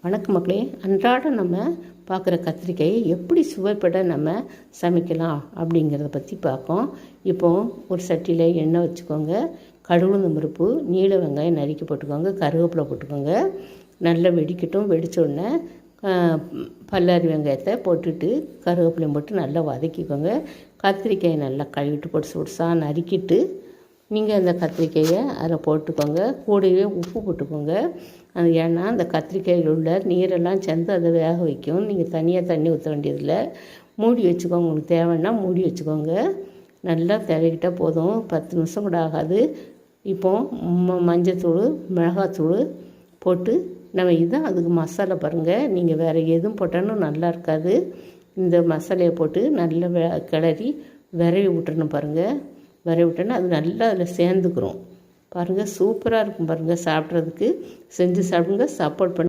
வணக்கம் மக்களே. அன்றாடம் நம்ம பார்க்குற கத்திரிக்காயை எப்படி சுவைப்பட நம்ம சமைக்கலாம் அப்படிங்கிறத பற்றி பார்ப்போம். இப்போது ஒரு சட்டியில் எண்ணெய் வச்சுக்கோங்க, கடுகுளுந்தம் பருப்பு, நீல வெங்காயம் நறுக்கி போட்டுக்கோங்க, கருவேப்பிலை போட்டுக்கோங்க. நல்லா வெடிக்கட்டும். வெடித்த உடனே பல்லாரி வெங்காயத்தை போட்டுட்டு கருவேப்பிலையும் போட்டு நல்லா வதக்கிக்கோங்க. கத்திரிக்காயை நல்லா கழுவிட்டு பொடுசாக நறுக்கிட்டு நீங்கள் அந்த கத்திரிக்காயை அதில் போட்டுக்கோங்க. கூடவே உப்பு போட்டுக்கோங்க. அது ஏன்னா அந்த கத்திரிக்காயில் உள்ள நீரெல்லாம் சேர்ந்து அதை வேக வைக்கும். நீங்கள் தனியாக தண்ணி ஊற்ற வேண்டியதில்லை. மூடி வச்சுக்கோங்க. உங்களுக்கு தேவைன்னா மூடி வச்சுக்கோங்க. நல்லா திரைக்கிட்டால் போதும். 10 நிமிஷம் கூட ஆகாது. இப்போது மஞ்சத்தூள், மிளகாத்தூள் போட்டு நம்ம இதுதான் அதுக்கு மசாலா பாருங்கள். நீங்கள் வேறு எதுவும் போட்டாலும் நல்லா இருக்காது. இந்த மசாலையை போட்டு நல்லா கிளறி விரவி விட்டுறணும் பாருங்கள். விரவி விட்டோன்னா அது நல்லா அதில் சேர்ந்துக்கிறோம் பாருங்கள். சூப்பராக இருக்கும் பாருங்கள். சாப்பிட்றதுக்கு செஞ்சு சாப்பிடுங்க. சப்போர்ட் பண்ணி